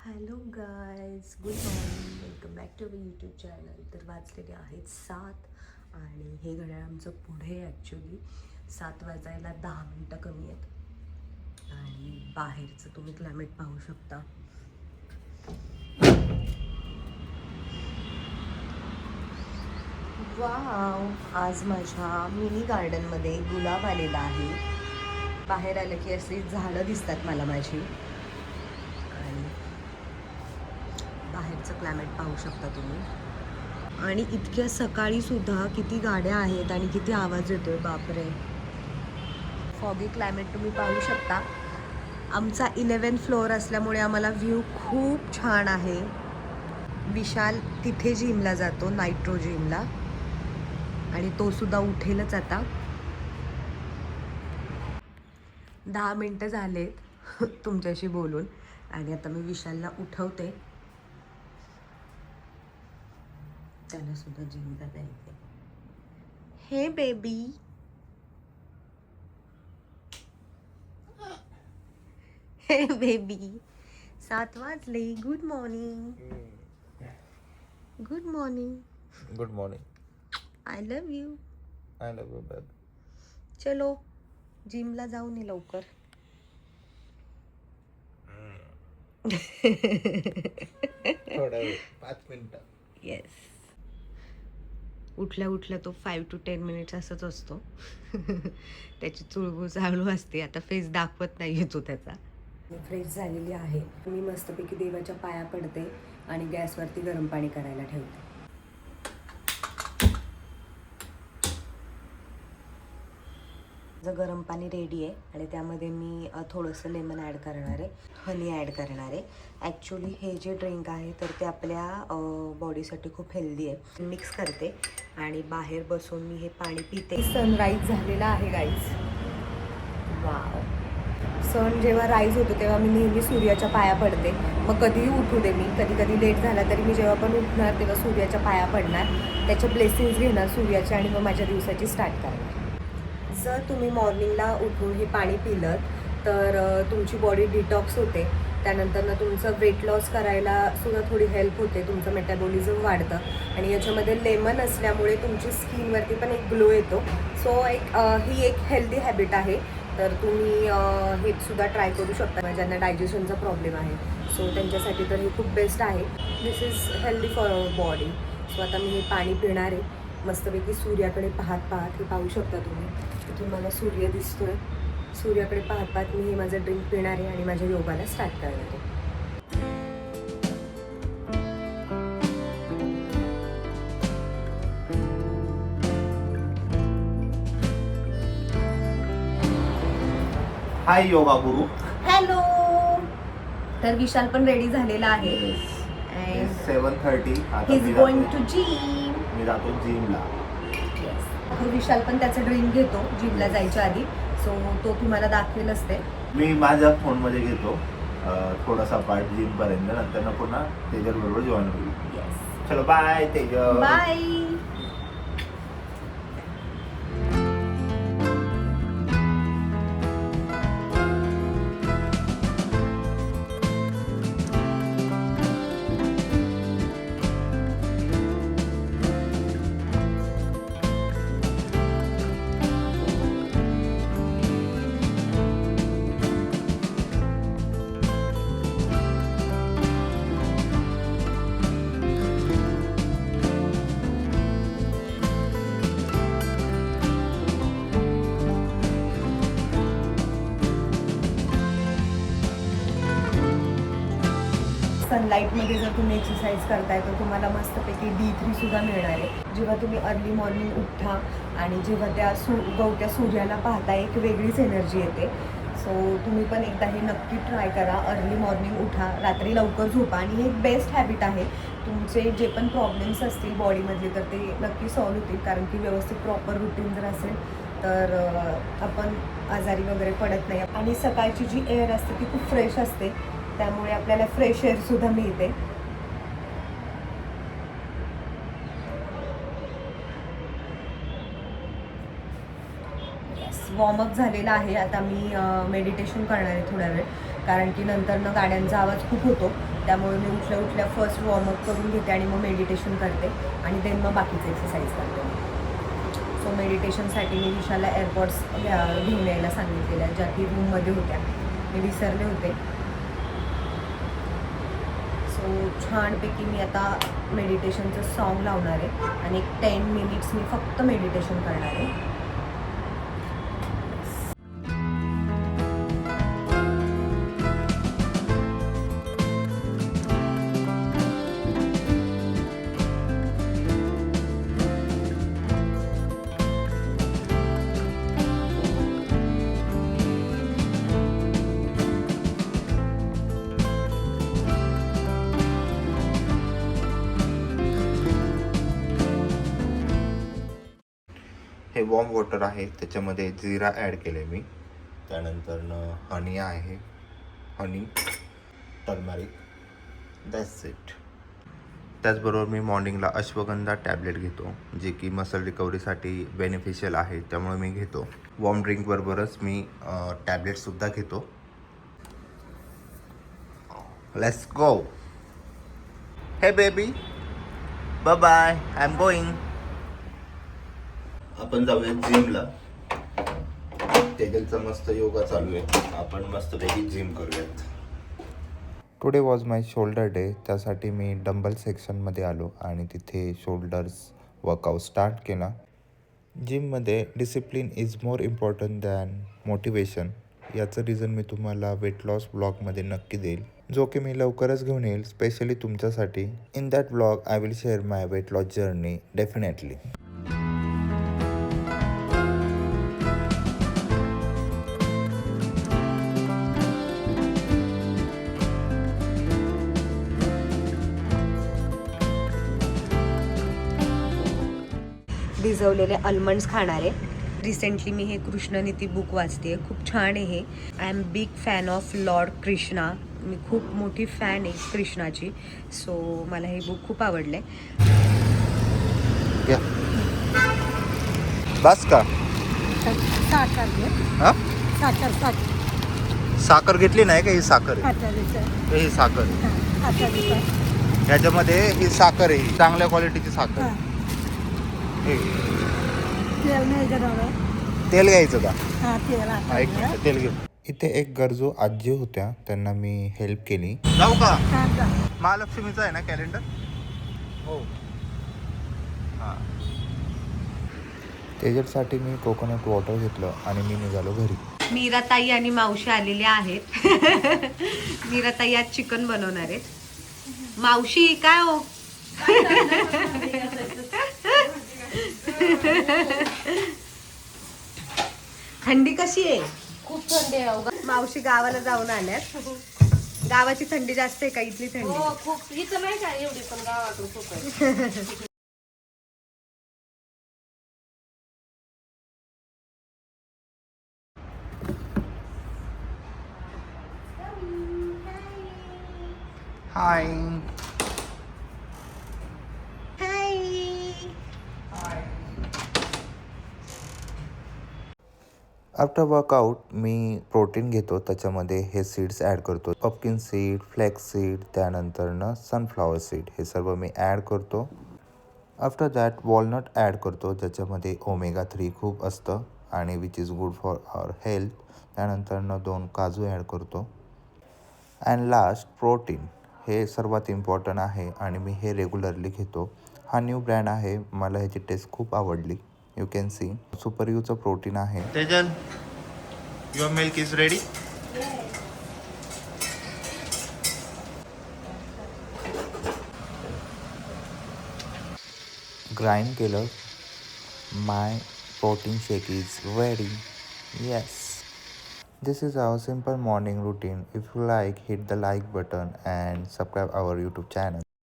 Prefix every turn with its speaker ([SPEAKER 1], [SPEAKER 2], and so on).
[SPEAKER 1] Hello guys, good morning. Welcome back to our YouTube channel. तर वाजलेले आहेत 7 आणि हे घड्याळ आमचं पुढे ॲक्च्युली 7 वाजायला 10 मिनटं कमी आहेत. आणि बाहेरचं तुम्ही क्लायमेट पाहू शकता. वाव, आज माझ्या मिनी गार्डनमध्ये गुलाब आलेला आहे. बाहेर आलं की अशी झाडं दिसतात मला माझी. आणि बाहेरचं क्लायमेट पाहू शकता तुम्ही. आणि इतक्या सकाळी सुद्धा किती गाड्या आहेत आणि किती आवाज येतोय, बापरे. फॉगी क्लायमेट तुम्ही पाहू शकता. आमचा 11th फ्लोअर असल्यामुळे आम्हाला व्ह्यू खूप छान आहे. विशाल तिथे जिमला जातो, नायट्रो जिमला, आणि तो सुद्धा उठेलच आता. 10 मिनटं झालेत तुमच्याशी बोलून आणि आता मी विशालला उठवते. त्याला सुद्धा जिमला जायचे. हे बेबी, हे बेबी. 7 वाजले. Good morning. Good morning.
[SPEAKER 2] Good morning.
[SPEAKER 1] I love you.
[SPEAKER 2] I love you बेब.
[SPEAKER 1] चलो जिमला जाऊन ये लवकर.
[SPEAKER 2] थोडा वेळ, 5 मिनिटं.
[SPEAKER 1] येस. उठल्या उठल्या तो 5 to 10 मिनिट्स असंच असतो. त्याची चुळबुळ चालू असते. आता फेस दाखवत नाही येतो त्याचा. मी फ्रेश झालेली आहे. मी मस्तपैकी देवाच्या पाया पडते आणि गॅसवरती गरम पाणी करायला ठेवते. गरम पाणी रेडी आहे आणि त्यामध्ये मी थोडंसं लेमन ॲड करणार आहे, हनी ॲड करणार आहे. ॲक्च्युली हे जे ड्रिंक आहे तर ते आपल्या बॉडीसाठी खूप हेल्दी आहे. मिक्स करते आणि बाहेर बसून मी हे पाणी पिते. सनराईज झालेला आहे गाईज. वाव. सन जेव्हा राईज होतो तेव्हा मी नेहमी सूर्याच्या पाया पडते. मग कधीही उठू दे, मी कधी कधी लेट झाला तरी मी जेव्हा पण उठणार तेव्हा सूर्याच्या पाया पडणार, त्याचे ब्लेसिंग्स घेणार सूर्याचे आणि मग माझ्या दिवसाची स्टार्ट करणार. जर तुम्ही मॉर्निंगला उठून हे पाणी पिलं तर तुमची बॉडी डिटॉक्स होते. त्यानंतर तुमचं वेट लॉस करायला सुद्धा थोडी हेल्प होते. तुमचं मेटाबॉलिझम वाढतं आणि याच्यामध्ये लेमन असल्यामुळे तुमची स्किनवरती पण एक ग्लो येतो. सो ही एक हेल्दी हॅबिट आहे. तर तुम्ही हे सुद्धा ट्राय करू शकता ज्यांना डायजेशनचा प्रॉब्लेम आहे. सो त्यांच्यासाठी तर हे खूप बेस्ट आहे. This is healthy for our body. So आता मी हे पाणी पिणार आहे मस्तपैकी सूर्याकडे पाहत पाहत. हे पाहू शकता तुम्ही, इथून मला सूर्य दिसतोय. सूर्याकडे पाहत पाहत मी हे माझं ड्रिंक पिणार आहे आणि माझ्या योगाला स्टार्ट करणार आहे.
[SPEAKER 2] हाय योगा गुरु.
[SPEAKER 1] हॅलो. तर विशाल पण रेडी झालेला आहे.
[SPEAKER 2] 7:30. आता
[SPEAKER 1] He's going to gym.
[SPEAKER 2] मी जातो जिमला.
[SPEAKER 1] तर विशाल पण त्याचं ड्रिंक घेतो जिमला जायच्या आधी. सो तो तुम्हाला दाखवेल असते.
[SPEAKER 2] मी माझ्या फोनमध्ये घेतो थोडासा पार्ट जिम पर्यंत, नंतर पुन्हा तेजल बरोबर जॉईन होईल.
[SPEAKER 1] येस.
[SPEAKER 2] चलो बाय तेजल.
[SPEAKER 1] बाय. सनलाईटमध्ये जर तुम्ही एक्सरसाइज करताय तर तुम्हाला मस्तपैकी D3 सुद्धा मिळणार आहे. जेव्हा तुम्ही अर्ली मॉर्निंग उठा आणि जेव्हा त्या उगवत्या सूर्याला पाहता एक वेगळीच एनर्जी येते. सो तुम्ही पण एकदा हे नक्की ट्राय करा. अर्ली मॉर्निंग उठा, रात्री लवकर झोपा आणि हे एक बेस्ट हॅबिट आहे. तुमचे जे पण प्रॉब्लेम्स असतील बॉडीमधले तर ते नक्की सॉल्व्ह होतील. कारण की व्यवस्थित प्रॉपर रुटीन जर असेल तर आपण आजारी वगैरे पडत नाही. आणि सकाळची जी एअर असते ती खूप फ्रेश असते, त्यामुळे आपल्याला फ्रेश एअर सुद्धा मिळते. येस, वॉर्मअप झालेला आहे. आता मी मेडिटेशन करणार आहे थोडा वेळ. कारण की नंतरनं गाड्यांचा आवाज खूप होतो. त्यामुळे मी उठल्या उठल्या फर्स्ट वॉर्मअप करून घेते आणि मग मेडिटेशन करते आणि देन मग बाकीचे एक्सरसाइज करते. सो मेडिटेशनसाठी मी विशालला एअरपॉड्स घेऊन यायला सांगितलेल्या, ज्या की रूममध्ये होत्या, मी विसरले होते. सो छानपैकी मी आता मेडिटेशनचं सॉन्ग लावणार आहे आणि एक 10 मिनिट्स मी फक्त मेडिटेशन करणार आहे.
[SPEAKER 2] हे वॉर्म वॉटर आहे, त्याच्यामध्ये जिरा ॲड केले मी. त्यानंतर हनी आहे, हनी, टर्मरिक, दॅट्स इट. त्याचबरोबर मी मॉर्निंगला अश्वगंधा टॅबलेट घेतो, जे की मसल रिकव्हरीसाठी बेनिफिशियल आहे, त्यामुळे मी घेतो. वॉर्म ड्रिंकबरोबरच मी टॅबलेटसुद्धा घेतो. Let's go. Hey baby, bye bye, I am going. आपण जाऊया जिमला. तेजलचा मस्त योगा चालू आहे, आपण मस्तपैकी जिम करूयात. Today was my shoulder day. त्यासाठी मी डंबल सेक्शनमध्ये आलो आणि तिथे शोल्डर्स वर्कआउट स्टार्ट केला. जिममध्ये discipline is more important than motivation. याचं रिझन मी तुम्हाला वेट लॉस ब्लॉगमध्ये नक्की देईल, जो की मी लवकरच घेऊन येईल स्पेशली तुमच्यासाठी. In that blog I will share my weight loss journey definitely.
[SPEAKER 1] भिजवलेले आल्मंड्स खाणार आहे. रिसेंटली मी हे कृष्णनीती बुक वाचते, खूप छान आहे हे. I am big fan of lord Krishna. मी खूप मोठी फॅन आहे कृष्णाची. सो मला हे बुक खूप आवडलं आहे.
[SPEAKER 2] बस का? साखर घेतली नाही का? ही साखर आहे, ही साखर आहे. ह्याच्यामध्ये ही साखर आहे, ही चांगल्या क्वालिटीची साखर आहे. तेल घ्यायचं का? एक मिनिट, तेल घेऊ. इथे एक गरजू आजी होत्या, त्यांना मी हेल्प केली. जाऊ का? महालक्ष्मीचं आहे ना कॅलेंडर? हो. हां. तेजलसाठी मी कोकोनट वॉटर घेतलं आणि मी निघालो घरी. मीराताई आणि मावशी आलेल्या आहेत. मीराताई आज चिकन बनवणार आहेत. मावशी काय हो? थंडी कशी आहे?
[SPEAKER 3] खूप थंडी आहे.
[SPEAKER 1] मावशी गावाला जाऊन आल्यात. गावाची थंडी जास्त आहे का इथली थंडी?
[SPEAKER 3] हो खूप. इथं नाही का एवढी, पण गावातून खूप आहे.
[SPEAKER 2] हाय. आफ्टर वर्कआउट मी प्रोटीन घेतो, त्याच्यामध्ये हे सीड्स ॲड करतो. पम्पकिन सीड, फ्लॅक्स सीड, त्यानंतर सनफ्लॉवर सीड, हे सर्व मी ॲड करतो. आफ्टर दॅट वॉलनट ॲड करतो, ज्याच्यामध्ये ओमेगा 3 खूप असतं आणि which is good for our health. त्यानंतर 2 काजू ॲड करतो. अँड लास्ट प्रोटीन, हे सर्वात इम्पॉर्टंट आहे आणि मी हे रेग्युलरली घेतो. हा न्यू ब्रँड आहे, मला ह्याची टेस्ट खूप आवडली. यू कॅन सी सुपर यूचं प्रोटीन आहे. Tejal, your milk is ready. Grind केलं. My protein shake is ready. Yes. This is our simple morning routine. If you like, hit the like button and subscribe our YouTube channel.